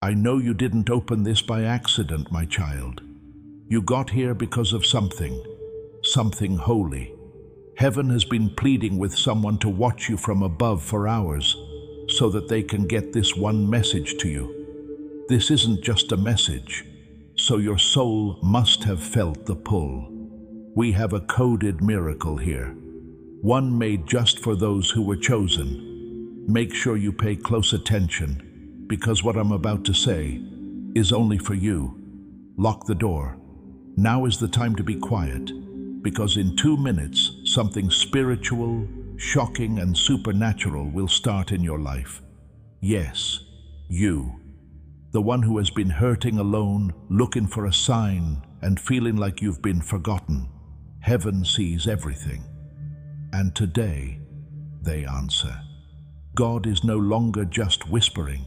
I know you didn't open this by accident, my child. You got here because of something holy. Heaven has been pleading with someone to watch you from above for hours so that they can get this one message to you. This isn't just a message, so your soul must have felt the pull. We have a coded miracle here, one made just for those who were chosen. Make sure you pay close attention, because what I'm about to say is only for you. Lock the door. Now is the time to be quiet, because in 2 minutes, something spiritual, shocking, and supernatural will start in your life. Yes, you. The one who has been hurting alone, looking for a sign, and feeling like you've been forgotten. Heaven sees everything. And today, they answer. God is no longer just whispering.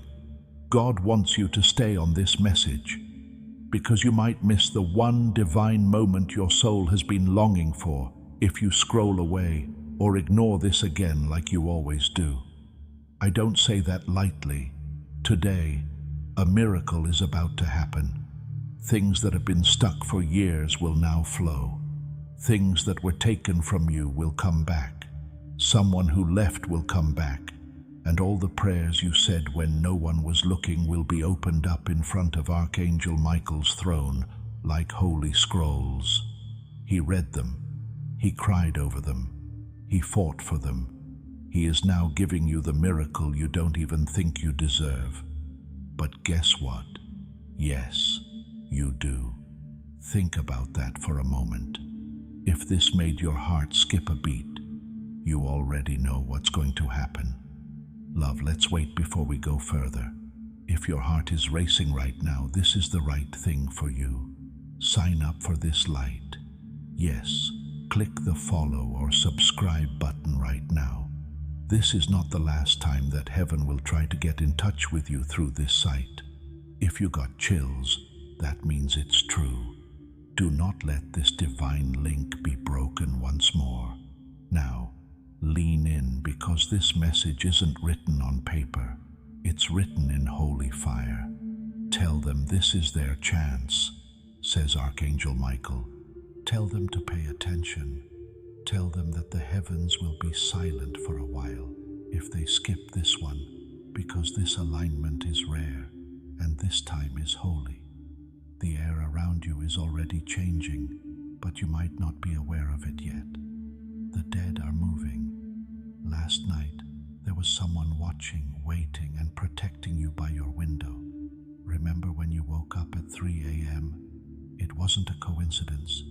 God wants you to stay on this message, because you might miss the one divine moment your soul has been longing for if you scroll away or ignore this again like you always do. I don't say that lightly. Today, a miracle is about to happen. Things that have been stuck for years will now flow. Things that were taken from you will come back. Someone who left will come back. And all the prayers you said when no one was looking will be opened up in front of Archangel Michael's throne like holy scrolls. He read them. He cried over them. He fought for them. He is now giving you the miracle you don't even think you deserve. But guess what? Yes, you do. Think about that for a moment. If this made your heart skip a beat, you already know what's going to happen. Love, let's wait before we go further. If your heart is racing right now, this is the right thing for you. Sign up for this light. Yes, click the follow or subscribe button right now. This is not the last time that heaven will try to get in touch with you through this site. If you got chills, that means it's true. Do not let this divine link be broken once more. Now, lean in, because this message isn't written on paper. It's written in holy fire. Tell them this is their chance, says Archangel Michael. Tell them to pay attention. Tell them that the heavens will be silent for a while if they skip this one, because this alignment is rare and this time is holy. The air around you is already changing, but you might not be aware of it yet. The dead are moving. Last night, there was someone watching, waiting, and protecting you by your window. Remember when you woke up at 3 a.m.? It wasn't a coincidence.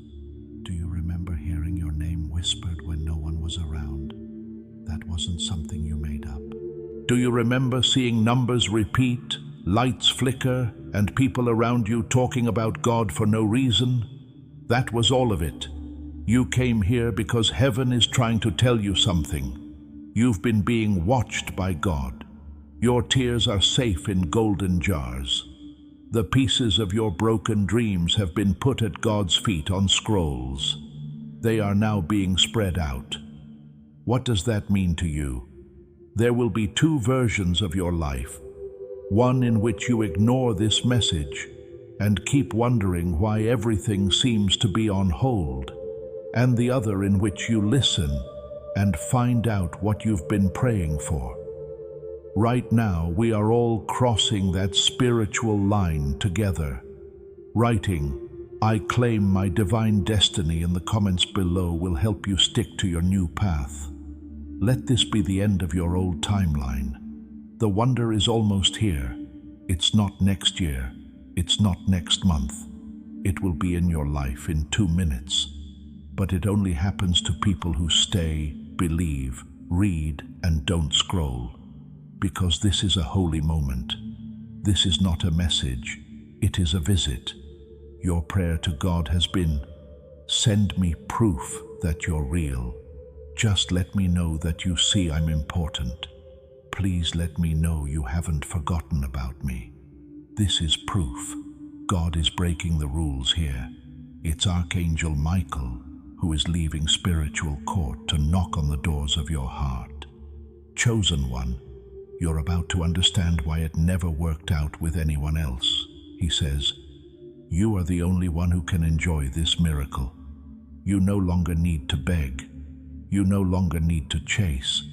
Do you remember hearing your name whispered when no one was around? That wasn't something you made up. Do you remember seeing numbers repeat, lights flicker, and people around you talking about God for no reason? That was all of it. You came here because heaven is trying to tell you something. You've been being watched by God. Your tears are safe in golden jars. The pieces of your broken dreams have been put at God's feet on scrolls. They are now being spread out. What does that mean to you? There will be 2 versions of your life. One in which you ignore this message and keep wondering why everything seems to be on hold, and the other in which you listen and find out what you've been praying for. Right now, we are all crossing that spiritual line together. Writing, "I claim my divine destiny" in the comments below will help you stick to your new path. Let this be the end of your old timeline. The wonder is almost here. It's not next year. It's not next month. It will be in your life in 2 minutes. But it only happens to people who stay, believe, read, and don't scroll. Because this is a holy moment. This is not a message. It is a visit. Your prayer to God has been, "Send me proof that you're real. Just let me know that you see I'm important. Please let me know you haven't forgotten about me." This is proof. God is breaking the rules here. It's Archangel Michael who is leaving spiritual court to knock on the doors of your heart. Chosen one, You're about to understand why it never worked out with anyone else. He says, you are the only one who can enjoy this miracle. You no longer need to beg. You no longer need to chase.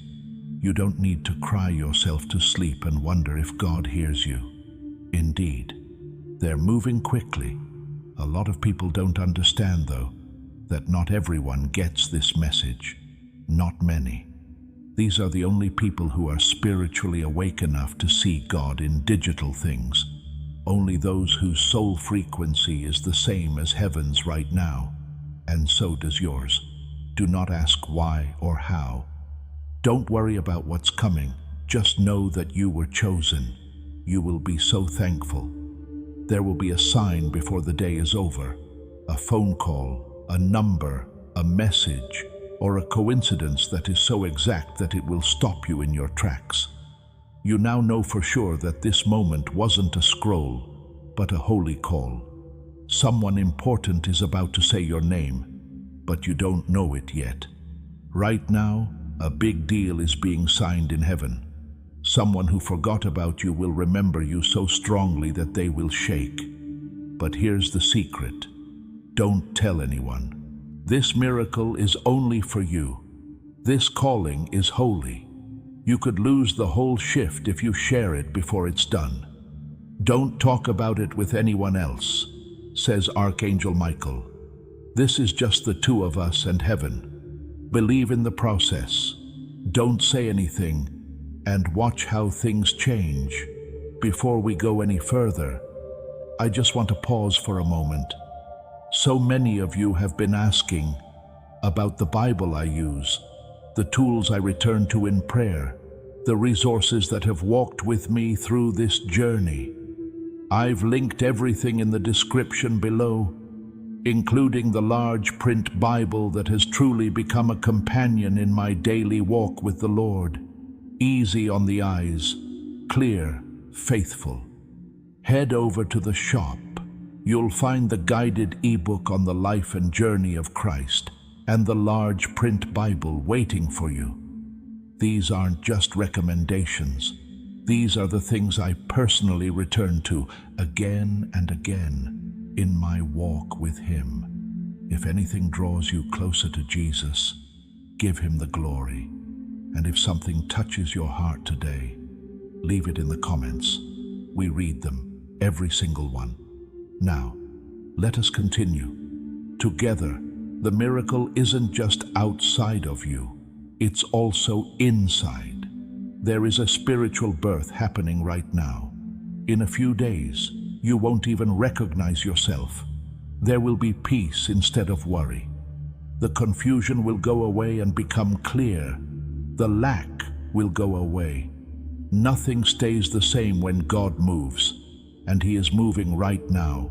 You don't need to cry yourself to sleep and wonder if God hears you. Indeed, they're moving quickly. A lot of people don't understand, though, that not everyone gets this message. Not many. These are the only people who are spiritually awake enough to see God in digital things. Only those whose soul frequency is the same as heaven's right now, and so does yours. Do not ask why or how. Don't worry about what's coming. Just know that you were chosen. You will be so thankful. There will be a sign before the day is over. A phone call, a number, a message, or a coincidence that is so exact that it will stop you in your tracks. You now know for sure that this moment wasn't a scroll, but a holy call. Someone important is about to say your name, but you don't know it yet. Right now, a big deal is being signed in heaven. Someone who forgot about you will remember you so strongly that they will shake. But here's the secret. Don't tell anyone. This miracle is only for you. This calling is holy. You could lose the whole shift if you share it before it's done. Don't talk about it with anyone else, says Archangel Michael. This is just the two of us and heaven. Believe in the process. Don't say anything, and watch how things change. Before we go any further, I just want to pause for a moment. So many of you have been asking about the Bible I use, the tools I return to in prayer, the resources that have walked with me through this journey. I've linked everything in the description below, including the large print Bible that has truly become a companion in my daily walk with the Lord. Easy on the eyes, clear, faithful. Head over to the shop. You'll find the guided ebook on the life and journey of Christ and the large print Bible waiting for you. These aren't just recommendations. These are the things I personally return to again and again in my walk with Him. If anything draws you closer to Jesus, give Him the glory. And if something touches your heart today, leave it in the comments. We read them, every single one. Now, let us continue. Together, the miracle isn't just outside of you, it's also inside. There is a spiritual birth happening right now. In a few days, you won't even recognize yourself. There will be peace instead of worry. The confusion will go away and become clear. The lack will go away. Nothing stays the same when God moves, and He is moving right now.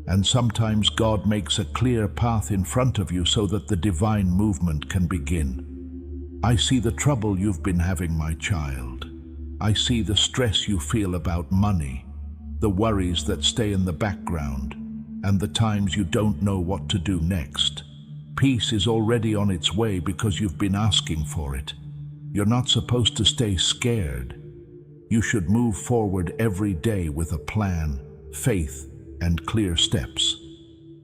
And sometimes God makes a clear path in front of you so that the divine movement can begin. I see the trouble you've been having, my child. I see the stress you feel about money, the worries that stay in the background, and the times you don't know what to do next. Peace is already on its way because you've been asking for it. You're not supposed to stay scared. You should move forward every day with a plan, faith, and clear steps.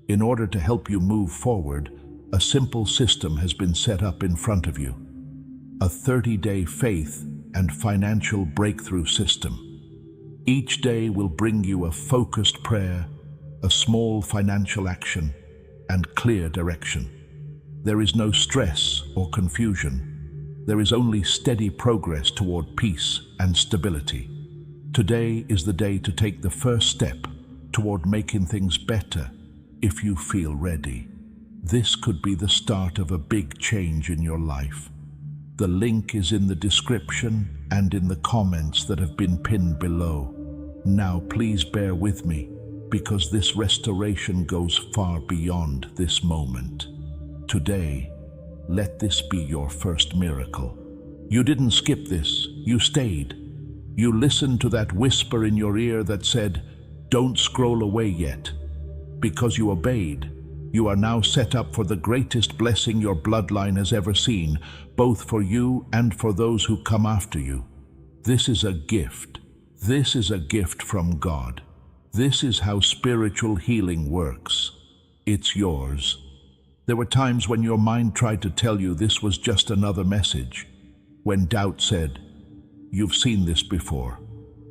In order to help you move forward, a simple system has been set up in front of you. A 30-day faith and financial breakthrough system. Each day will bring you a focused prayer, a small financial action, and clear direction. There is no stress or confusion. There is only steady progress toward peace and stability. Today is the day to take the first step toward making things better if you feel ready. This could be the start of a big change in your life. The link is in the description and in the comments that have been pinned below. Now please bear with me, because this restoration goes far beyond this moment. Today, let this be your first miracle. You didn't skip this, you stayed. You listened to that whisper in your ear that said, "Don't scroll away yet." Because you obeyed, you are now set up for the greatest blessing your bloodline has ever seen, both for you and for those who come after you. This is a gift. This is a gift from God. This is how spiritual healing works. It's yours. There were times when your mind tried to tell you this was just another message, when doubt said, "You've seen this before,"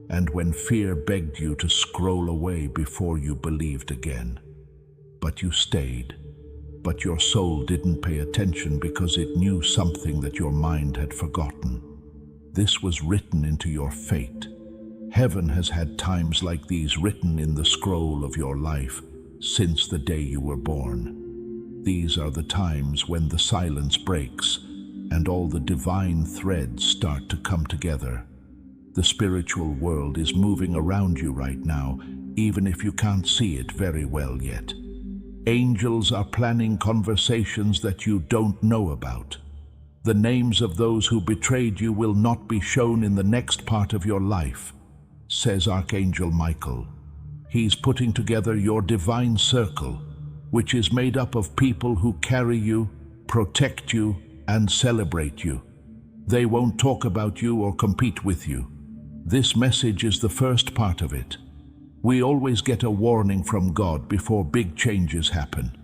and when fear begged you to scroll away before you believed again. But you stayed. But your soul didn't pay attention because it knew something that your mind had forgotten. This was written into your fate. Heaven has had times like these written in the scroll of your life since the day you were born. These are the times when the silence breaks and all the divine threads start to come together. The spiritual world is moving around you right now, even if you can't see it very well yet. Angels are planning conversations that you don't know about. The names of those who betrayed you will not be shown in the next part of your life, says Archangel Michael. He's putting together your divine circle, which is made up of people who carry you, protect you, and celebrate you. They won't talk about you or compete with you. This message is the first part of it. We always get a warning from God before big changes happen.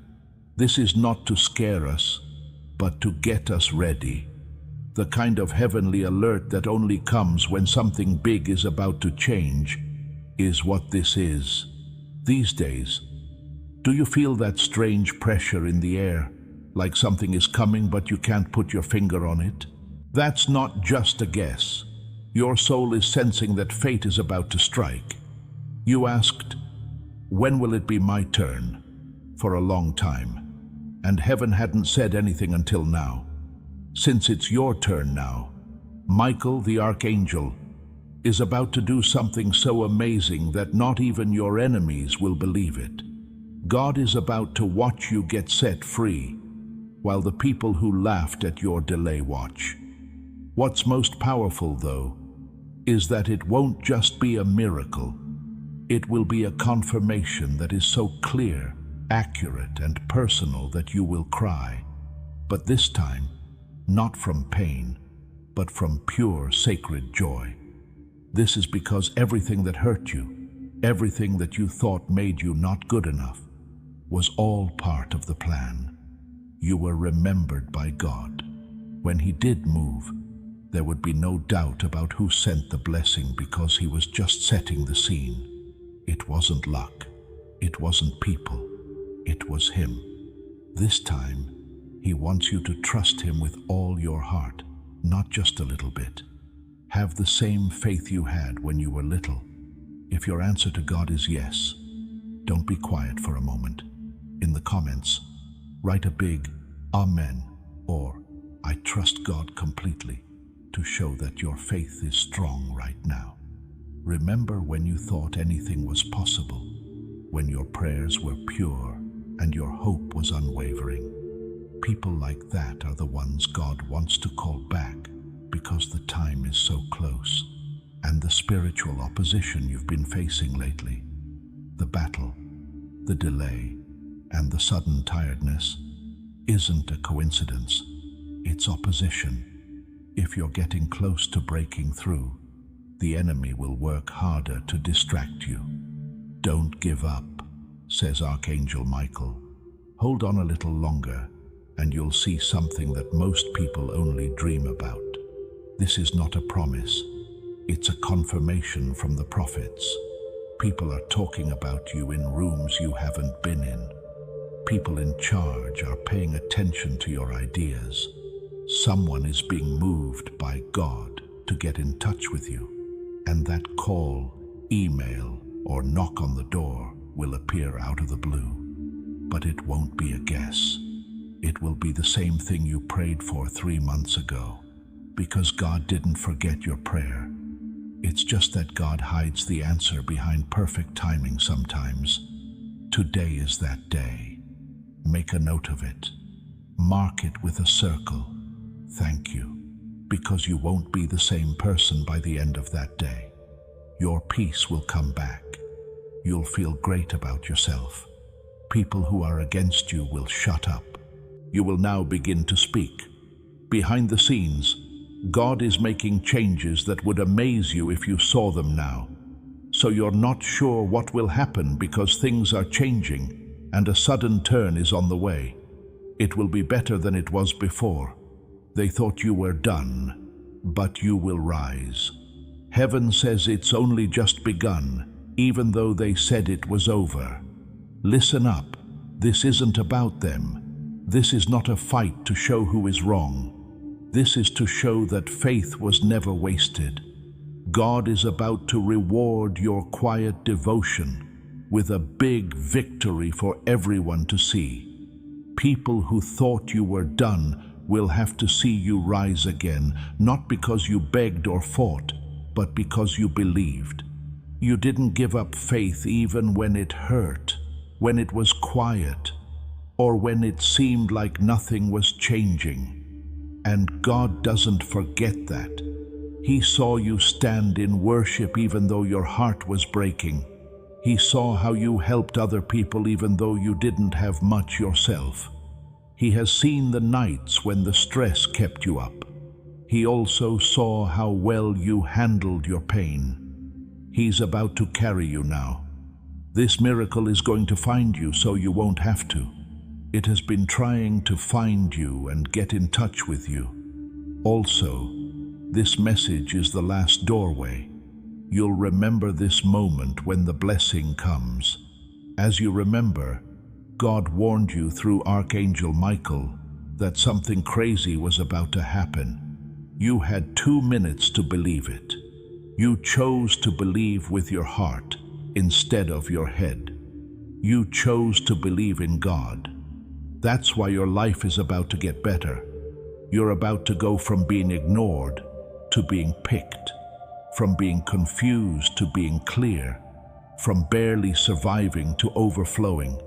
This is not to scare us, but to get us ready. The kind of heavenly alert that only comes when something big is about to change is what this is. These days, do you feel that strange pressure in the air, like something is coming but you can't put your finger on it? That's not just a guess. Your soul is sensing that fate is about to strike. You asked, "When will it be my turn?" for a long time, and heaven hadn't said anything until now. Since it's your turn now, Michael the Archangel is about to do something so amazing that not even your enemies will believe it. God is about to watch you get set free, while the people who laughed at your delay watch. What's most powerful, though, is that it won't just be a miracle. It will be a confirmation that is so clear, accurate, and personal that you will cry. But this time, not from pain, but from pure, sacred joy. This is because everything that hurt you, everything that you thought made you not good enough, was all part of the plan. You were remembered by God. When He did move, there would be no doubt about who sent the blessing because He was just setting the scene. It wasn't luck. It wasn't people. It was Him. This time, He wants you to trust Him with all your heart, not just a little bit. Have the same faith you had when you were little. If your answer to God is yes, don't be quiet for a moment. In the comments, write a big Amen or I trust God completely to show that your faith is strong right now. Remember when you thought anything was possible, when your prayers were pure and your hope was unwavering. People like that are the ones God wants to call back because the time is so close. And the spiritual opposition you've been facing lately, the battle, the delay, and the sudden tiredness isn't a coincidence. It's opposition. If you're getting close to breaking through, the enemy will work harder to distract you. Don't give up, says Archangel Michael. Hold on a little longer, and you'll see something that most people only dream about. This is not a promise. It's a confirmation from the prophets. People are talking about you in rooms you haven't been in. People in charge are paying attention to your ideas. Someone is being moved by God to get in touch with you. And that call, email, or knock on the door will appear out of the blue. But it won't be a guess. It will be the same thing you prayed for 3 months ago, because God didn't forget your prayer. It's just that God hides the answer behind perfect timing sometimes. Today is that day. Make a note of it. Mark it with a circle. Thank you, because you won't be the same person by the end of that day. Your peace will come back. You'll feel great about yourself. People who are against you will shut up. You will now begin to speak. Behind the scenes, God is making changes that would amaze you if you saw them now. So you're not sure what will happen because things are changing and a sudden turn is on the way. It will be better than it was before. They thought you were done, but you will rise. Heaven says it's only just begun, even though they said it was over. Listen up. This isn't about them. This is not a fight to show who is wrong. This is to show that faith was never wasted. God is about to reward your quiet devotion with a big victory for everyone to see. People who thought you were done will have to see you rise again, not because you begged or fought, but because you believed. You didn't give up faith even when it hurt, when it was quiet, or when it seemed like nothing was changing. And God doesn't forget that. He saw you stand in worship even though your heart was breaking. He saw how you helped other people even though you didn't have much yourself. He has seen the nights when the stress kept you up. He also saw how well you handled your pain. He's about to carry you now. This miracle is going to find you so you won't have to. It has been trying to find you and get in touch with you. Also, this message is the last doorway. You'll remember this moment when the blessing comes. As you remember, God warned you through Archangel Michael that something crazy was about to happen. You had 2 minutes to believe it. You chose to believe with your heart instead of your head. You chose to believe in God. That's why your life is about to get better. You're about to go from being ignored to being picked, from being confused to being clear, from barely surviving to overflowing,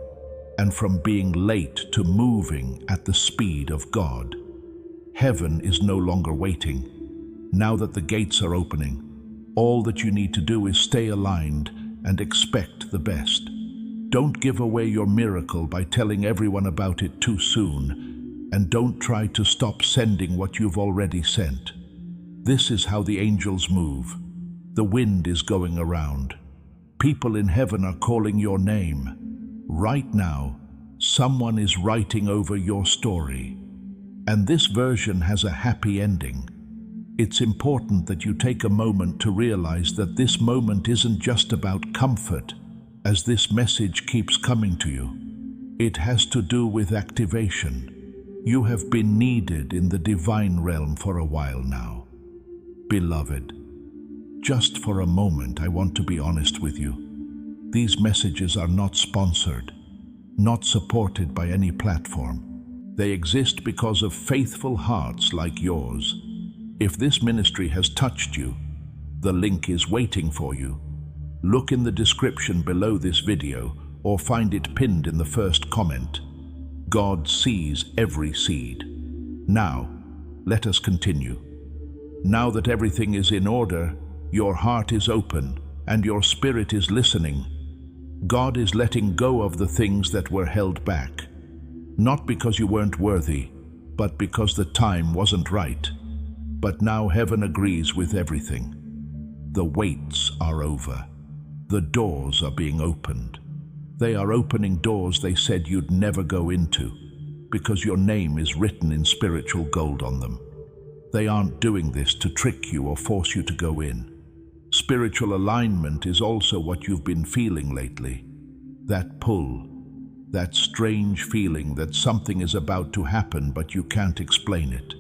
and from being late to moving at the speed of God. Heaven is no longer waiting. Now that the gates are opening, all that you need to do is stay aligned and expect the best. Don't give away your miracle by telling everyone about it too soon, and don't try to stop sending what you've already sent. This is how the angels move. The wind is going around. People in heaven are calling your name. Right now, someone is writing over your story. And this version has a happy ending. It's important that you take a moment to realize that this moment isn't just about comfort, as this message keeps coming to you. It has to do with activation. You have been needed in the divine realm for a while now. Beloved, just for a moment I want to be honest with you. These messages are not sponsored, not supported by any platform. They exist because of faithful hearts like yours. If this ministry has touched you, the link is waiting for you. Look in the description below this video or find it pinned in the first comment. God sees every seed. Now, let us continue. Now that everything is in order, your heart is open and your spirit is listening. God is letting go of the things that were held back. Not because you weren't worthy, but because the time wasn't right. But now heaven agrees with everything. The waits are over. The doors are being opened. They are opening doors they said you'd never go into, because your name is written in spiritual gold on them. They aren't doing this to trick you or force you to go in. Spiritual alignment is also what you've been feeling lately. That pull, that strange feeling that something is about to happen but you can't explain it.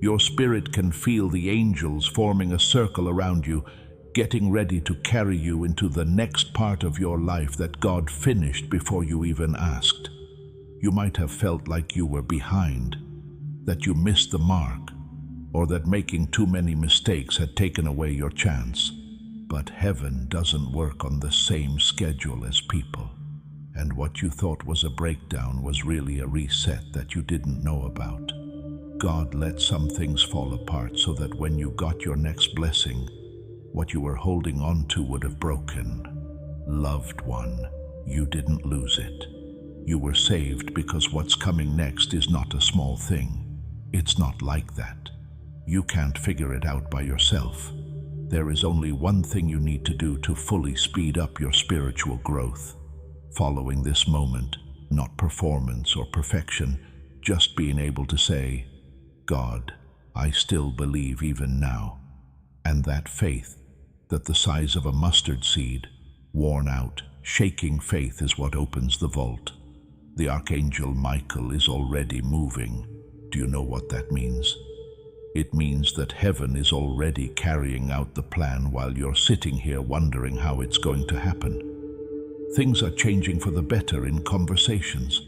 Your spirit can feel the angels forming a circle around you, getting ready to carry you into the next part of your life that God finished before you even asked. You might have felt like you were behind, that you missed the mark, or that making too many mistakes had taken away your chance. But heaven doesn't work on the same schedule as people. And what you thought was a breakdown was really a reset that you didn't know about. God let some things fall apart so that when you got your next blessing, what you were holding on to would have broken. Loved one, you didn't lose it. You were saved because what's coming next is not a small thing. It's not like that. You can't figure it out by yourself. There is only one thing you need to do to fully speed up your spiritual growth. Following this moment, not performance or perfection, just being able to say, God, I still believe even now. And that faith, that the size of a mustard seed, worn out, shaking faith is what opens the vault. The Archangel Michael is already moving. Do you know what that means? It means that heaven is already carrying out the plan while you're sitting here wondering how it's going to happen. Things are changing for the better in conversations.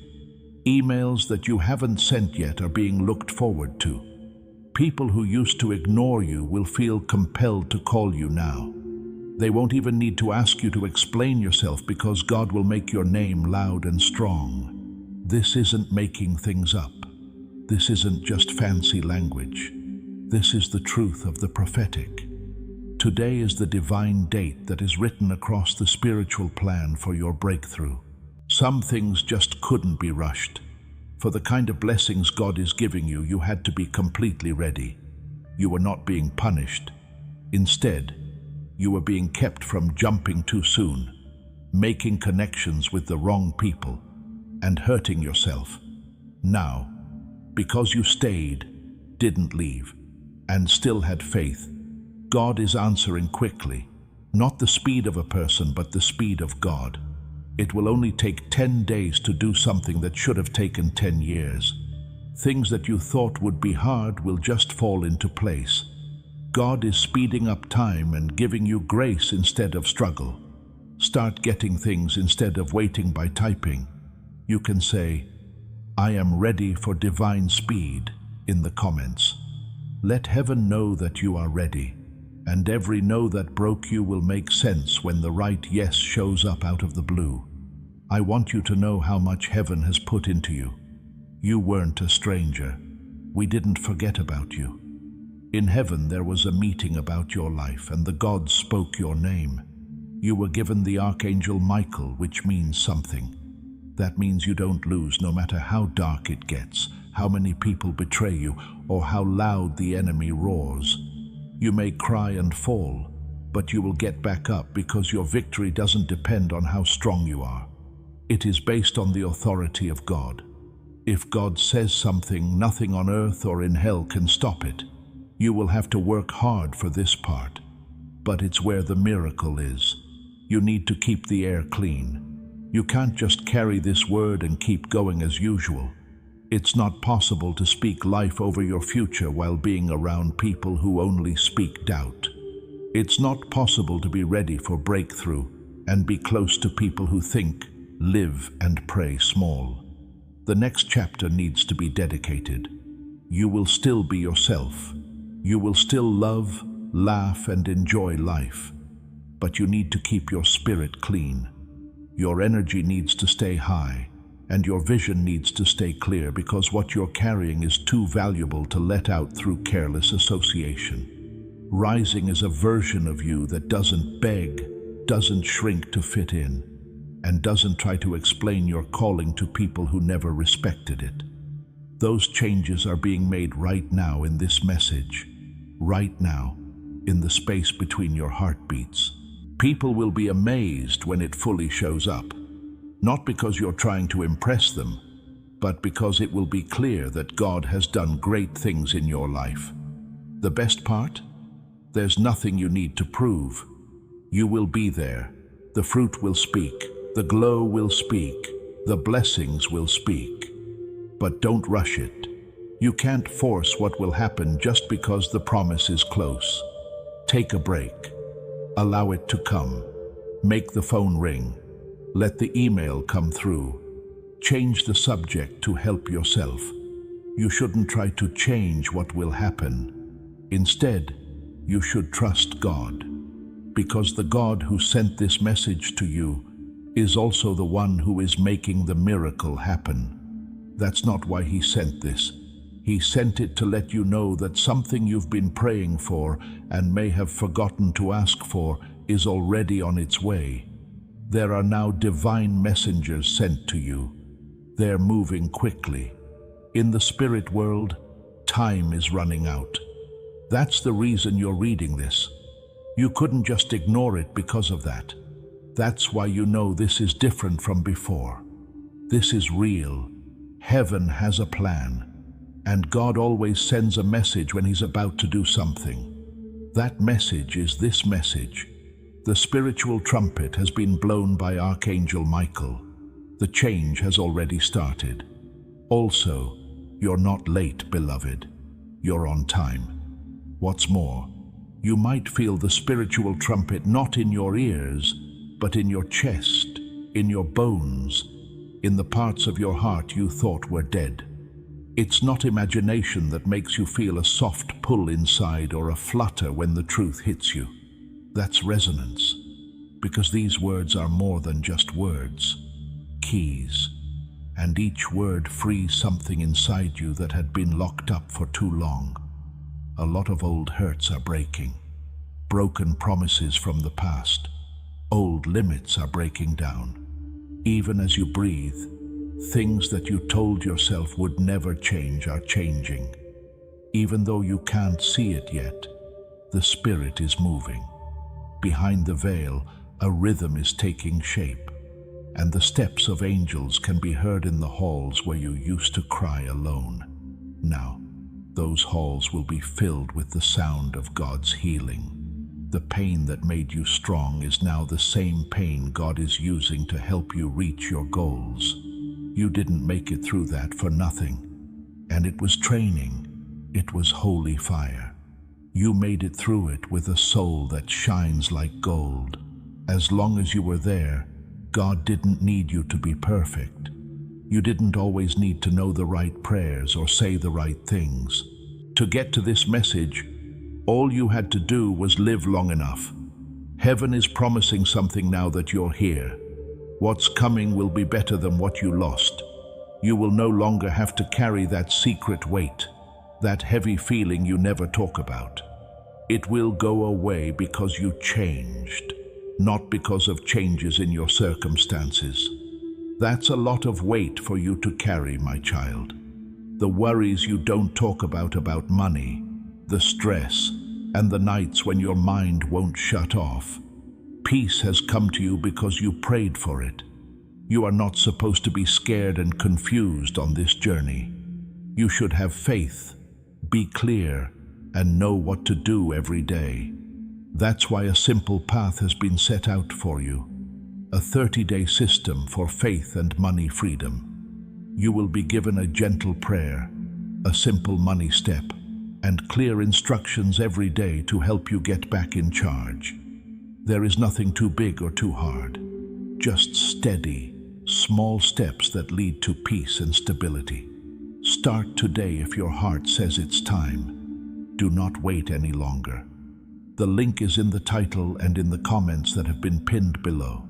Emails that you haven't sent yet are being looked forward to. People who used to ignore you will feel compelled to call you now. They won't even need to ask you to explain yourself because God will make your name loud and strong. This isn't making things up. This isn't just fancy language. This is the truth of the prophetic. Today is the divine date that is written across the spiritual plan for your breakthrough. Some things just couldn't be rushed. For the kind of blessings God is giving you, you had to be completely ready. You were not being punished. Instead, you were being kept from jumping too soon, making connections with the wrong people, and hurting yourself. Now, because you stayed, didn't leave, and still had faith, God is answering quickly. Not the speed of a person, but the speed of God. It will only take 10 days to do something that should have taken 10 years. Things that you thought would be hard will just fall into place. God is speeding up time and giving you grace instead of struggle. Start getting things instead of waiting by typing. You can say, I am ready for divine speed in the comments. Let heaven know that you are ready, and every no that broke you will make sense when the right yes shows up out of the blue. I want you to know how much heaven has put into you. You weren't a stranger. We didn't forget about you. In heaven there was a meeting about your life, and the gods spoke your name. You were given the Archangel Michael, which means something. That means you don't lose no matter how dark it gets, how many people betray you, or how loud the enemy roars. You may cry and fall, but you will get back up because your victory doesn't depend on how strong you are. It is based on the authority of God. If God says something, nothing on earth or in hell can stop it. You will have to work hard for this part, but it's where the miracle is. You need to keep the air clean. You can't just carry this word and keep going as usual. It's not possible to speak life over your future while being around people who only speak doubt. It's not possible to be ready for breakthrough and be close to people who think, live, and pray small. The next chapter needs to be dedicated. You will still be yourself. You will still love, laugh, and enjoy life. But you need to keep your spirit clean. Your energy needs to stay high, and your vision needs to stay clear because what you're carrying is too valuable to let out through careless association. Rising is a version of you that doesn't beg, doesn't shrink to fit in, and doesn't try to explain your calling to people who never respected it. Those changes are being made right now in this message. Right now, in the space between your heartbeats. People will be amazed when it fully shows up, not because you're trying to impress them, but because it will be clear that God has done great things in your life. The best part? There's nothing you need to prove. You will be there. The fruit will speak. The glow will speak. The blessings will speak. But don't rush it. You can't force what will happen just because the promise is close. Take a break. Allow it to come. Make the phone ring. Let the email come through. Change the subject to help yourself. You shouldn't try to change what will happen. Instead, you should trust God. Because the God who sent this message to you is also the one who is making the miracle happen. That's not why he sent this. He sent it to let you know that something you've been praying for and may have forgotten to ask for is already on its way. There are now divine messengers sent to you. They're moving quickly. In the spirit world, time is running out. That's the reason you're reading this. You couldn't just ignore it because of that. That's why you know this is different from before. This is real. Heaven has a plan. And God always sends a message when He's about to do something. That message is this message. The spiritual trumpet has been blown by Archangel Michael. The change has already started. Also, you're not late, beloved. You're on time. What's more, you might feel the spiritual trumpet not in your ears, but in your chest, in your bones, in the parts of your heart you thought were dead. It's not imagination that makes you feel a soft pull inside or a flutter when the truth hits you. That's resonance, because these words are more than just words, keys, and each word frees something inside you that had been locked up for too long. A lot of old hurts are breaking, broken promises from the past, old limits are breaking down. Even as you breathe, things that you told yourself would never change are changing. Even though you can't see it yet, the spirit is moving. Behind the veil, a rhythm is taking shape, and the steps of angels can be heard in the halls where you used to cry alone. Now, those halls will be filled with the sound of God's healing. The pain that made you strong is now the same pain God is using to help you reach your goals. You didn't make it through that for nothing, and it was training. It was holy fire. You made it through it with a soul that shines like gold. As long as you were there, God didn't need you to be perfect. You didn't always need to know the right prayers or say the right things. To get to this message, all you had to do was live long enough. Heaven is promising something now that you're here. What's coming will be better than what you lost. You will no longer have to carry that secret weight, that heavy feeling you never talk about. It will go away because you changed, not because of changes in your circumstances. That's a lot of weight for you to carry, my child. The worries you don't talk about money, the stress, and the nights when your mind won't shut off. Peace has come to you because you prayed for it. You are not supposed to be scared and confused on this journey. You should have faith, be clear, and know what to do every day. That's why a simple path has been set out for you. A 30-day system for faith and money freedom. You will be given a gentle prayer, a simple money step, and clear instructions every day to help you get back in charge. There is nothing too big or too hard. Just steady, small steps that lead to peace and stability. Start today if your heart says it's time. Do not wait any longer. The link is in the title and in the comments that have been pinned below.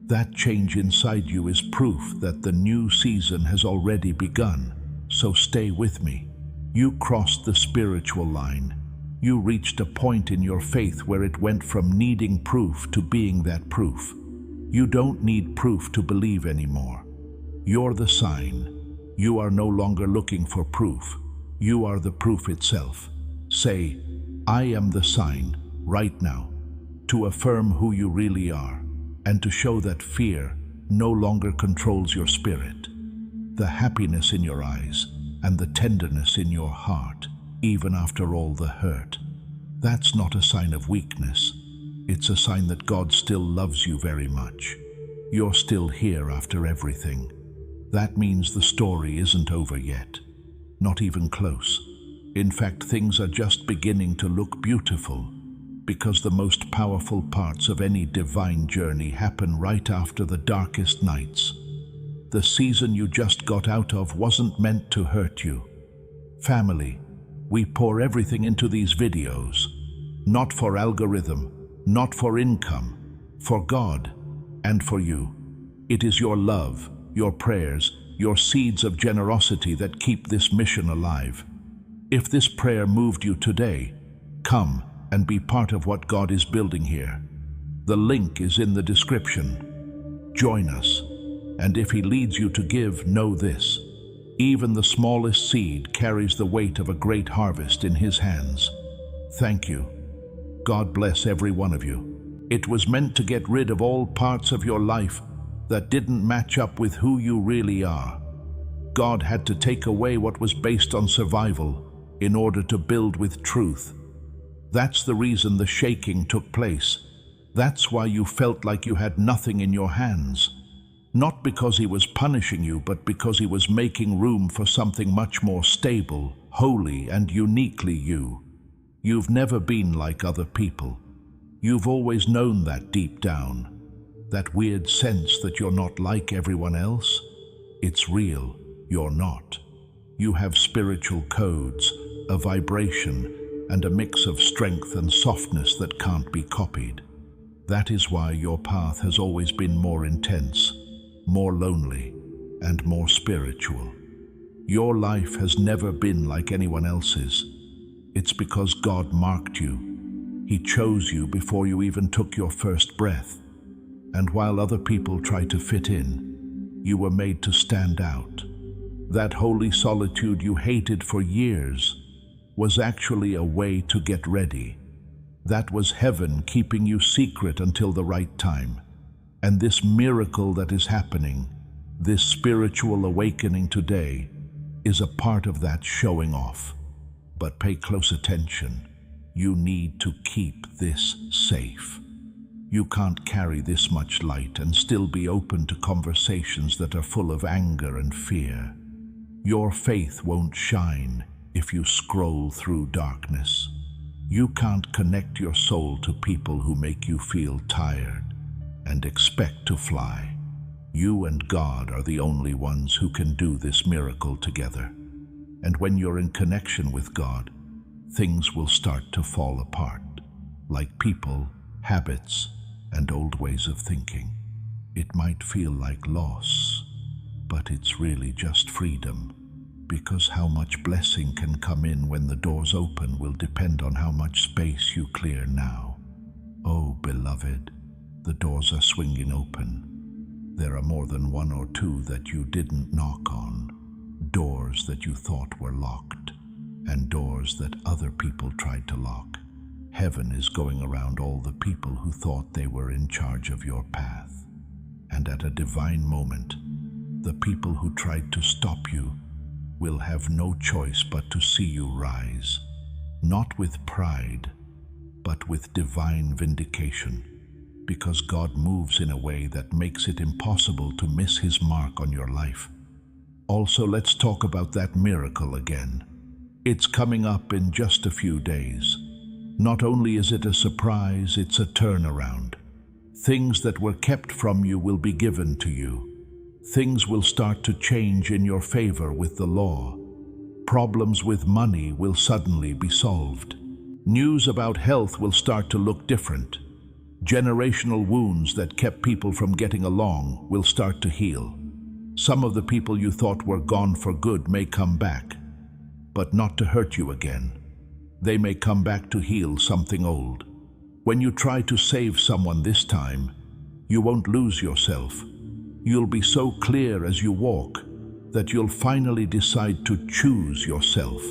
That change inside you is proof that the new season has already begun, so stay with me. You crossed the spiritual line. You reached a point in your faith where it went from needing proof to being that proof. You don't need proof to believe anymore. You're the sign. You are no longer looking for proof. You are the proof itself. Say, I am the sign, right now, to affirm who you really are, and to show that fear no longer controls your spirit. The happiness in your eyes and the tenderness in your heart, even after all the hurt. That's not a sign of weakness. It's a sign that God still loves you very much. You're still here after everything. That means the story isn't over yet. Not even close. In fact, things are just beginning to look beautiful, because the most powerful parts of any divine journey happen right after the darkest nights. The season you just got out of wasn't meant to hurt you. Family, we pour everything into these videos, not for algorithm, not for income, for God and for you. It is your love, your prayers, your seeds of generosity that keep this mission alive. If this prayer moved you today, come and be part of what God is building here. The link is in the description. Join us, and if He leads you to give, know this: even the smallest seed carries the weight of a great harvest in His hands. Thank you. God bless every one of you. It was meant to get rid of all parts of your life that didn't match up with who you really are. God had to take away what was based on survival in order to build with truth. That's the reason the shaking took place. That's why you felt like you had nothing in your hands. Not because he was punishing you, but because he was making room for something much more stable, holy, and uniquely you. You've never been like other people. You've always known that deep down. That weird sense that you're not like everyone else. It's real, you're not. You have spiritual codes, a vibration, and a mix of strength and softness that can't be copied. That is why your path has always been more intense, more lonely, and more spiritual. Your life has never been like anyone else's. It's because God marked you. He chose you before you even took your first breath. And while other people try to fit in, you were made to stand out. That holy solitude you hated for years was actually a way to get ready. That was heaven keeping you secret until the right time. And this miracle that is happening, this spiritual awakening today, is a part of that showing off. But pay close attention. You need to keep this safe. You can't carry this much light and still be open to conversations that are full of anger and fear. Your faith won't shine if you scroll through darkness. You can't connect your soul to people who make you feel tired and expect to fly. You and God are the only ones who can do this miracle together. And when you're in connection with God, things will start to fall apart, like people, habits, and old ways of thinking. It might feel like loss, but it's really just freedom, because how much blessing can come in when the doors open will depend on how much space you clear now. Oh, beloved, the doors are swinging open. There are more than one or two that you didn't knock on, doors that you thought were locked, and doors that other people tried to lock. Heaven is going around all the people who thought they were in charge of your path. And at a divine moment, the people who tried to stop you will have no choice but to see you rise, not with pride, but with divine vindication, because God moves in a way that makes it impossible to miss his mark on your life. Also, let's talk about that miracle again. It's coming up in just a few days. Not only is it a surprise, it's a turnaround. Things that were kept from you will be given to you. Things will start to change in your favor with the law. Problems with money will suddenly be solved. News about health will start to look different. Generational wounds that kept people from getting along will start to heal. Some of the people you thought were gone for good may come back, but not to hurt you again. They may come back to heal something old. When you try to save someone this time, you won't lose yourself. You'll be so clear as you walk that you'll finally decide to choose yourself.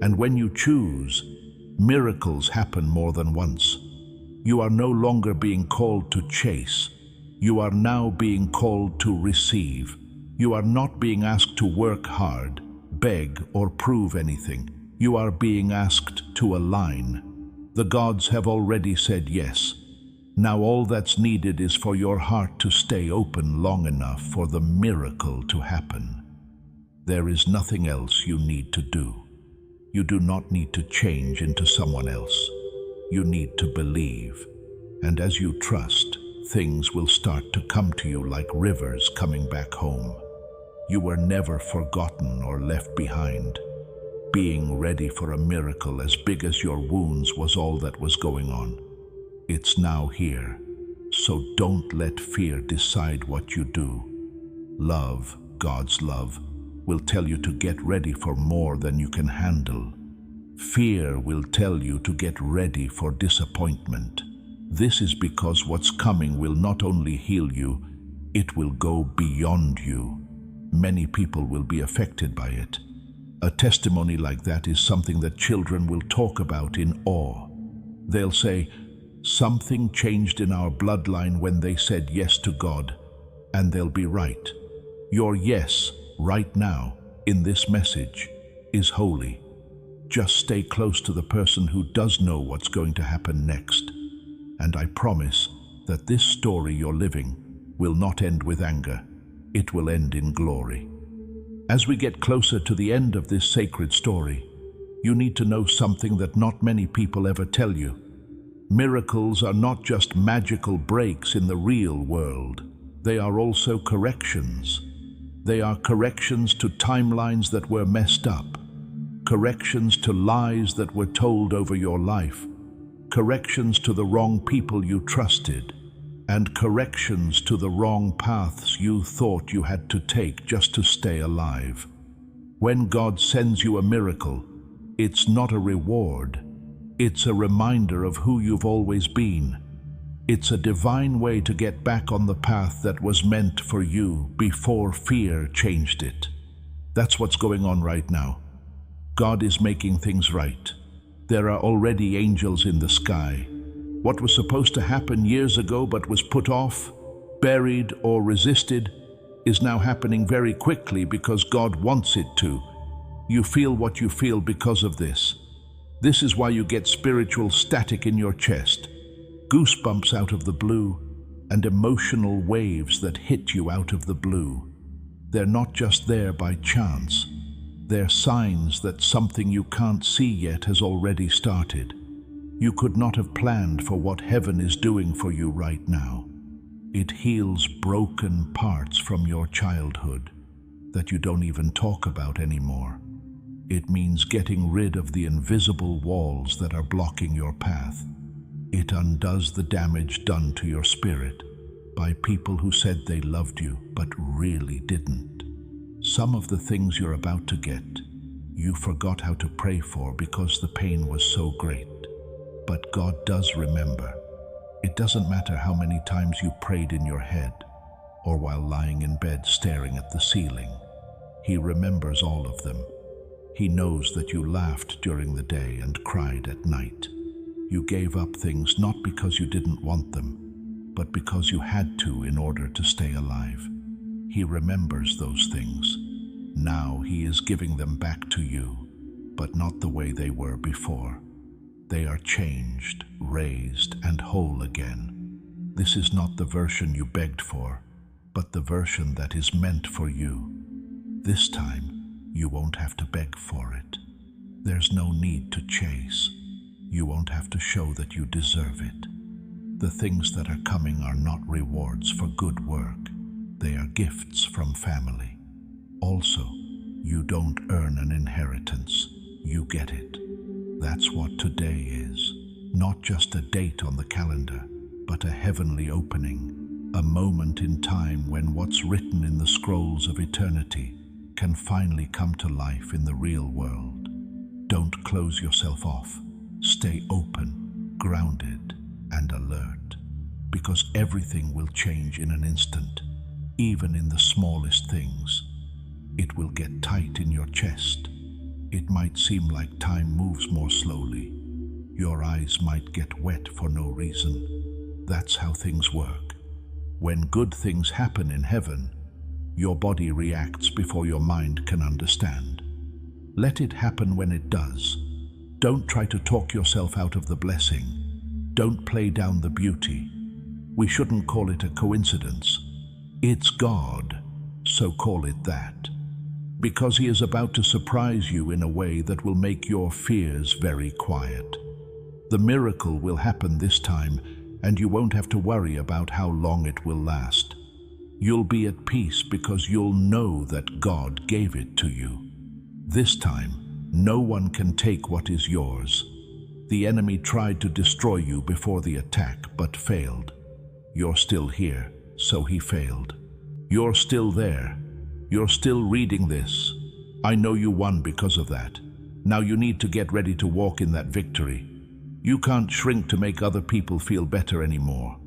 And when you choose, miracles happen more than once. You are no longer being called to chase. You are now being called to receive. You are not being asked to work hard, beg, or prove anything. You are being asked to align. The gods have already said yes. Now all that's needed is for your heart to stay open long enough for the miracle to happen. There is nothing else you need to do. You do not need to change into someone else. You need to believe. And as you trust, things will start to come to you like rivers coming back home. You were never forgotten or left behind. Being ready for a miracle as big as your wounds was all that was going on. It's now here, so don't let fear decide what you do. Love, God's love, will tell you to get ready for more than you can handle. Fear will tell you to get ready for disappointment. This is because what's coming will not only heal you, it will go beyond you. Many people will be affected by it, A testimony like that is something that children will talk about in awe. They'll say, "Something changed in our bloodline when they said yes to God," and they'll be right. Your yes, right now, in this message, is holy. Just stay close to the person who does know what's going to happen next. And I promise that this story you're living will not end with anger. It will end in glory. As we get closer to the end of this sacred story, you need to know something that not many people ever tell you. Miracles are not just magical breaks in the real world. They are also corrections. They are corrections to timelines that were messed up, corrections to lies that were told over your life, corrections to the wrong people you trusted, and corrections to the wrong paths you thought you had to take just to stay alive. When God sends you a miracle, it's not a reward. It's a reminder of who you've always been. It's a divine way to get back on the path that was meant for you before fear changed it. That's what's going on right now. God is making things right. There are already angels in the sky. What was supposed to happen years ago but was put off, buried, or resisted is now happening very quickly because God wants it to. You feel what you feel because of this. This is why you get spiritual static in your chest, goosebumps out of the blue, and emotional waves that hit you out of the blue. They're not just there by chance. They're signs that something you can't see yet has already started. You could not have planned for what heaven is doing for you right now. It heals broken parts from your childhood that you don't even talk about anymore. It means getting rid of the invisible walls that are blocking your path. It undoes the damage done to your spirit by people who said they loved you but really didn't. Some of the things you're about to get, you forgot how to pray for because the pain was so great. But God does remember. It doesn't matter how many times you prayed in your head or while lying in bed staring at the ceiling. He remembers all of them. He knows that you laughed during the day and cried at night. You gave up things not because you didn't want them, but because you had to in order to stay alive. He remembers those things. Now he is giving them back to you, but not the way they were before. They are changed, raised, and whole again. This is not the version you begged for, but the version that is meant for you. This time, you won't have to beg for it. There's no need to chase. You won't have to show that you deserve it. The things that are coming are not rewards for good work. They are gifts from family. Also, you don't earn an inheritance. You get it. That's what today is. Not just a date on the calendar, but a heavenly opening. A moment in time when what's written in the scrolls of eternity can finally come to life in the real world. Don't close yourself off. Stay open, grounded, and alert, because everything will change in an instant, even in the smallest things. It will get tight in your chest. It might seem like time moves more slowly. Your eyes might get wet for no reason. That's how things work. When good things happen in heaven, your body reacts before your mind can understand. Let it happen when it does. Don't try to talk yourself out of the blessing. Don't play down the beauty. We shouldn't call it a coincidence. It's God, so call it that. Because He is about to surprise you in a way that will make your fears very quiet. The miracle will happen this time, and you won't have to worry about how long it will last. You'll be at peace because you'll know that God gave it to you. This time, no one can take what is yours. The enemy tried to destroy you before the attack, but failed. You're still here, so he failed. You're still there. You're still reading this. I know you won because of that. Now you need to get ready to walk in that victory. You can't shrink to make other people feel better anymore.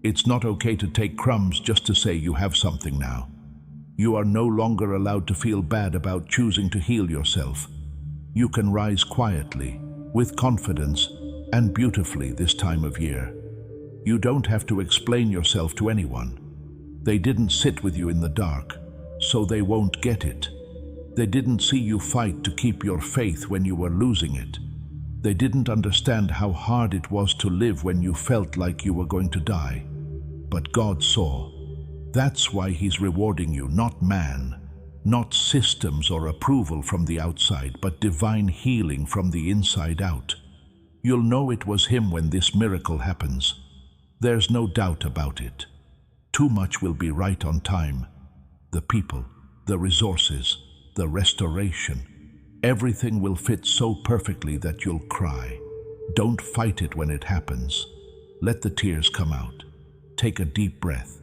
It's not okay to take crumbs just to say you have something now. You are no longer allowed to feel bad about choosing to heal yourself. You can rise quietly, with confidence, and beautifully this time of year. You don't have to explain yourself to anyone. They didn't sit with you in the dark, so they won't get it. They didn't see you fight to keep your faith when you were losing it. They didn't understand how hard it was to live when you felt like you were going to die. But God saw. That's why He's rewarding you, not man, not systems or approval from the outside, but divine healing from the inside out. You'll know it was Him when this miracle happens. There's no doubt about it. Too much will be right on time. The people, the resources, the restoration. Everything will fit so perfectly that you'll cry. Don't fight it when it happens. Let the tears come out. Take a deep breath.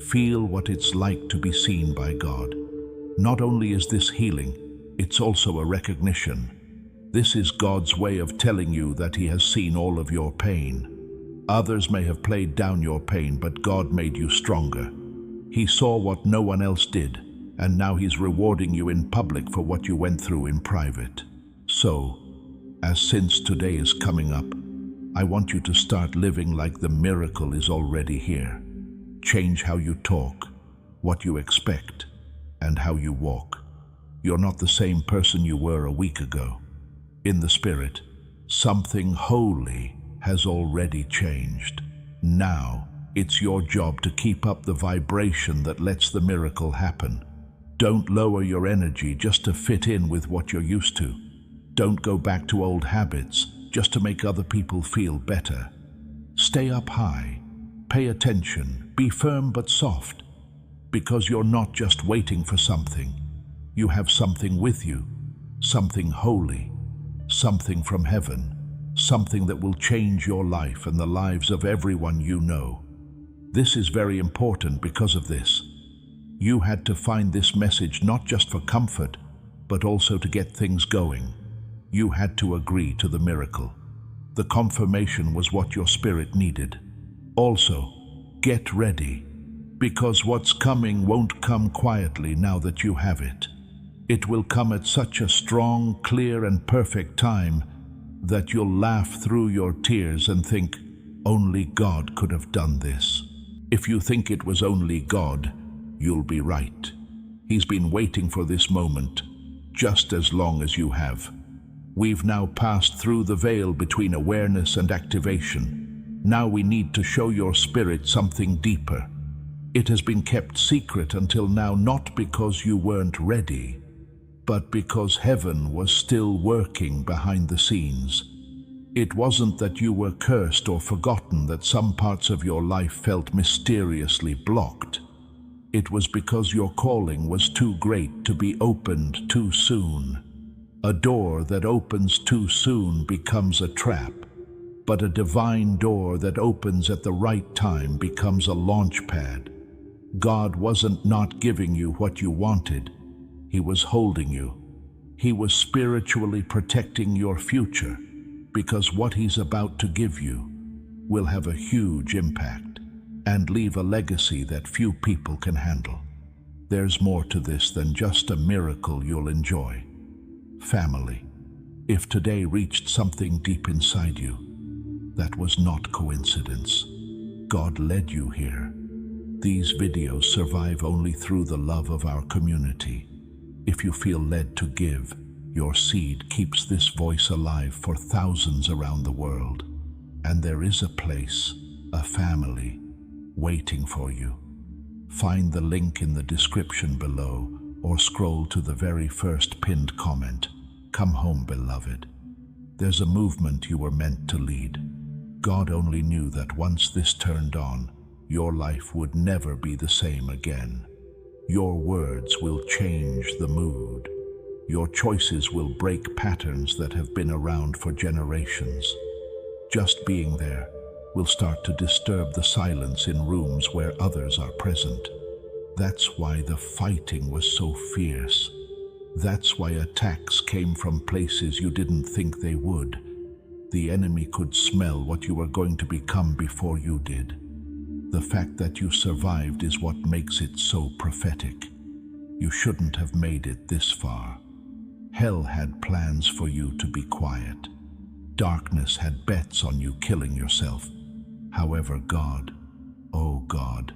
Feel what it's like to be seen by God. Not only is this healing, it's also a recognition. This is God's way of telling you that He has seen all of your pain. Others may have played down your pain, but God made you stronger. He saw what no one else did, and now He's rewarding you in public for what you went through in private. So, since today is coming up, I want you to start living like the miracle is already here. Change how you talk, what you expect, and how you walk. You're not the same person you were a week ago. In the spirit, something holy has already changed. Now, it's your job to keep up the vibration that lets the miracle happen. Don't lower your energy just to fit in with what you're used to. Don't go back to old habits just to make other people feel better. Stay up high, pay attention, be firm but soft, because you're not just waiting for something. You have something with you, something holy, something from heaven, something that will change your life and the lives of everyone you know. This is very important because of this. You had to find this message not just for comfort, but also to get things going. You had to agree to the miracle. The confirmation was what your spirit needed. Also, get ready, because what's coming won't come quietly now that you have it. It will come at such a strong, clear, and perfect time that you'll laugh through your tears and think, only God could have done this. If you think it was only God, you'll be right. He's been waiting for this moment just as long as you have. We've now passed through the veil between awareness and activation. Now we need to show your spirit something deeper. It has been kept secret until now, not because you weren't ready, but because heaven was still working behind the scenes. It wasn't that you were cursed or forgotten, that some parts of your life felt mysteriously blocked. It was because your calling was too great to be opened too soon. A door that opens too soon becomes a trap, but a divine door that opens at the right time becomes a launch pad. God wasn't not giving you what you wanted. He was holding you. He was spiritually protecting your future, because what He's about to give you will have a huge impact and leave a legacy that few people can handle. There's more to this than just a miracle you'll enjoy. Family, if today reached something deep inside you, that was not coincidence. God led you here. These videos survive only through the love of our community. If you feel led to give, your seed keeps this voice alive for thousands around the world. And there is a place, a family, waiting for you. Find the link in the description below or scroll to the very first pinned comment. Come home, beloved. There's a movement you were meant to lead. God only knew that once this turned on, your life would never be the same again. Your words will change the mood. Your choices will break patterns that have been around for generations. Just being there will start to disturb the silence in rooms where others are present. That's why the fighting was so fierce. That's why attacks came from places you didn't think they would. The enemy could smell what you were going to become before you did. The fact that you survived is what makes it so prophetic. You shouldn't have made it this far. Hell had plans for you to be quiet. Darkness had bets on you killing yourself. However, God, oh God,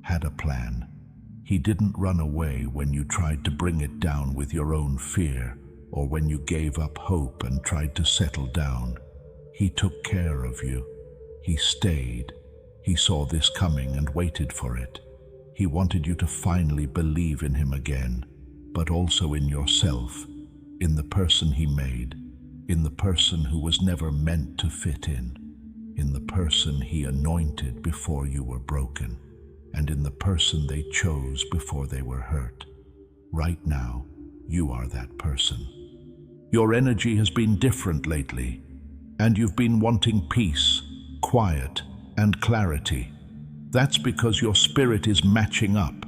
had a plan. He didn't run away when you tried to bring it down with your own fear, or when you gave up hope and tried to settle down. He took care of you. He stayed. He saw this coming and waited for it. He wanted you to finally believe in him again, but also in yourself, in the person he made, in the person who was never meant to fit in the person he anointed before you were broken, and in the person they chose before they were hurt. Right now, you are that person. Your energy has been different lately, and you've been wanting peace, quiet, and clarity. That's because your spirit is matching up.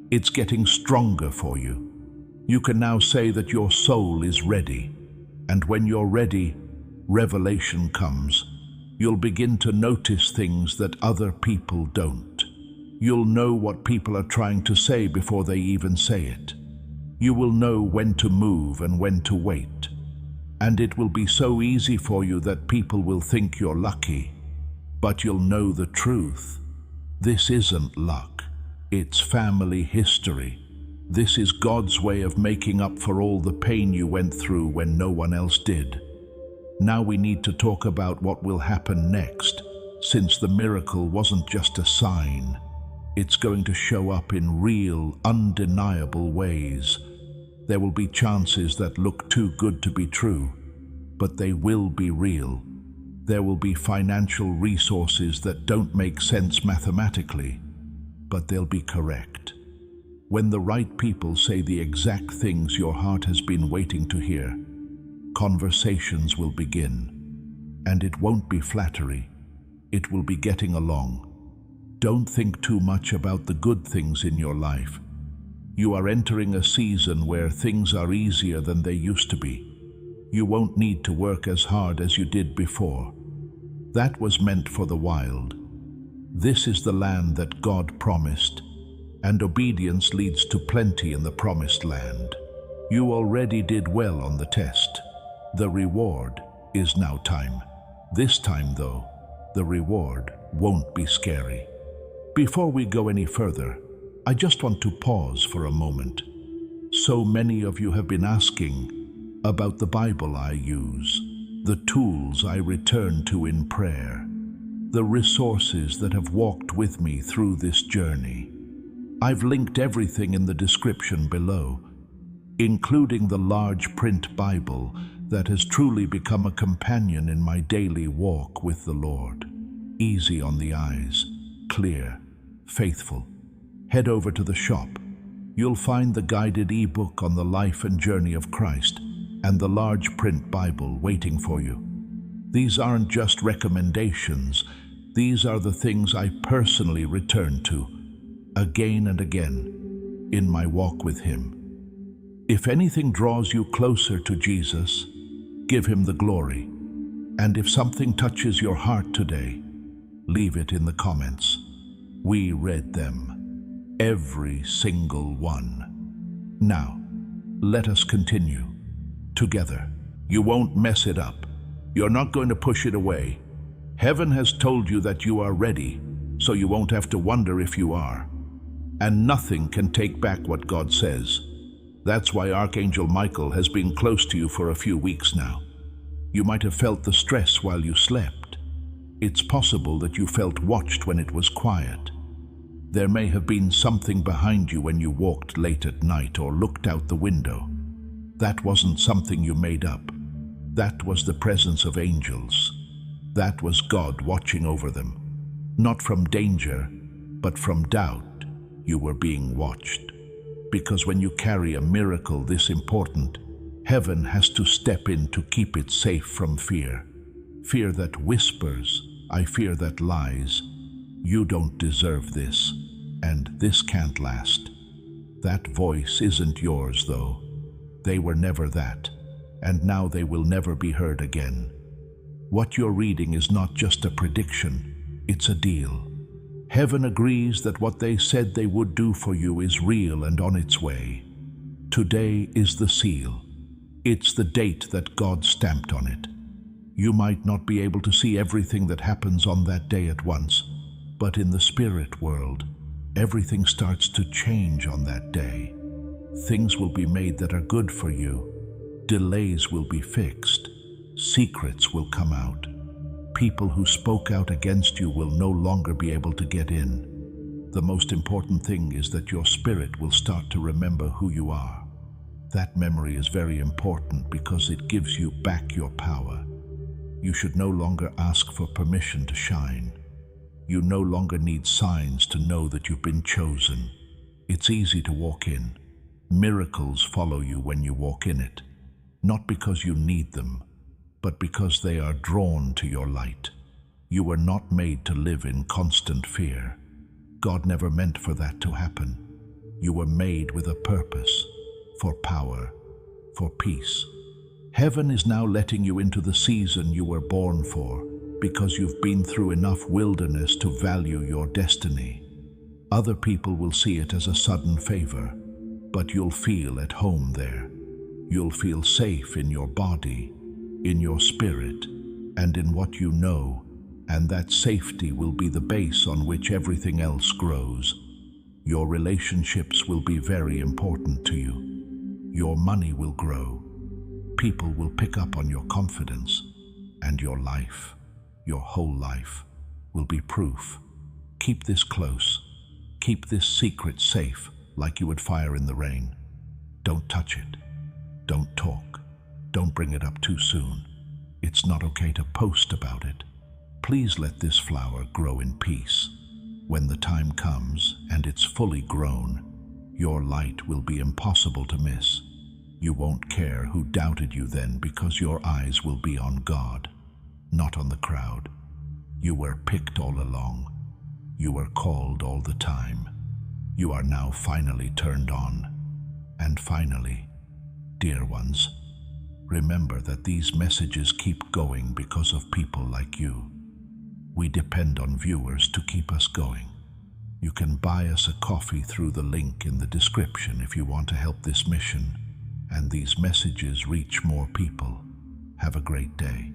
It's getting stronger for you. You can now say that your soul is ready, and when you're ready, revelation comes. You'll begin to notice things that other people don't. You'll know what people are trying to say before they even say it. You will know when to move and when to wait. And it will be so easy for you that people will think you're lucky. But you'll know the truth. This isn't luck. It's family history. This is God's way of making up for all the pain you went through when no one else did. Now we need to talk about what will happen next, since the miracle wasn't just a sign. It's going to show up in real, undeniable ways. There will be chances that look too good to be true, but they will be real. There will be financial resources that don't make sense mathematically, but they'll be correct. When the right people say the exact things your heart has been waiting to hear, conversations will begin. And it won't be flattery. It will be getting along. Don't think too much about the good things in your life. You are entering a season where things are easier than they used to be. You won't need to work as hard as you did before. That was meant for the wild. This is the land that God promised, and obedience leads to plenty in the promised land. You already did well on the test. The reward is now time. This time, though, the reward won't be scary. Before we go any further, I just want to pause for a moment. So many of you have been asking about the Bible I use, the tools I return to in prayer, the resources that have walked with me through this journey. I've linked everything in the description below, including the large print Bible that has truly become a companion in my daily walk with the Lord. Easy on the eyes, clear, faithful. Head over to the shop. You'll find the guided ebook on the life and journey of Christ and the large print Bible waiting for you. These aren't just recommendations. These are the things I personally return to again and again in my walk with Him. If anything draws you closer to Jesus, give Him the glory. And if something touches your heart today, leave it in the comments. We read them, every single one. Now, let us continue. Together. You won't mess it up. You're not going to push it away. Heaven has told you that you are ready, so you won't have to wonder if you are. And nothing can take back what God says. That's why Archangel Michael has been close to you for a few weeks now. You might have felt the stress while you slept. It's possible that you felt watched when it was quiet. There may have been something behind you when you walked late at night or looked out the window. That wasn't something you made up. That was the presence of angels. That was God watching over them. Not from danger, but from doubt, you were being watched. Because when you carry a miracle this important, heaven has to step in to keep it safe from fear. Fear that whispers, I fear that lies. You don't deserve this, and this can't last. That voice isn't yours, though. They were never that, and now they will never be heard again. What you're reading is not just a prediction, it's a deal. Heaven agrees that what they said they would do for you is real and on its way. Today is the seal. It's the date that God stamped on it. You might not be able to see everything that happens on that day at once, but in the spirit world, everything starts to change on that day. Things will be made that are good for you. Delays will be fixed. Secrets will come out. People who spoke out against you will no longer be able to get in. The most important thing is that your spirit will start to remember who you are. That memory is very important because it gives you back your power. You should no longer ask for permission to shine. You no longer need signs to know that you've been chosen. It's easy to walk in. Miracles follow you when you walk in it, not because you need them, but because they are drawn to your light. You were not made to live in constant fear. God never meant for that to happen. You were made with a purpose, for power, for peace. Heaven is now letting you into the season you were born for, because you've been through enough wilderness to value your destiny. Other people will see it as a sudden favor, but you'll feel at home there. You'll feel safe in your body, in your spirit, and in what you know, and that safety will be the base on which everything else grows. Your relationships will be very important to you. Your money will grow. People will pick up on your confidence, and your life, your whole life, will be proof. Keep this close. Keep this secret safe, like you would fire in the rain. Don't touch it. Don't talk. Don't bring it up too soon. It's not okay to post about it. Please let this flower grow in peace. When the time comes and it's fully grown, your light will be impossible to miss. You won't care who doubted you then because your eyes will be on God, not on the crowd. You were picked all along. You were called all the time. You are now finally turned on. And finally, dear ones, remember that these messages keep going because of people like you. We depend on viewers to keep us going. You can buy us a coffee through the link in the description if you want to help this mission and these messages reach more people. Have a great day.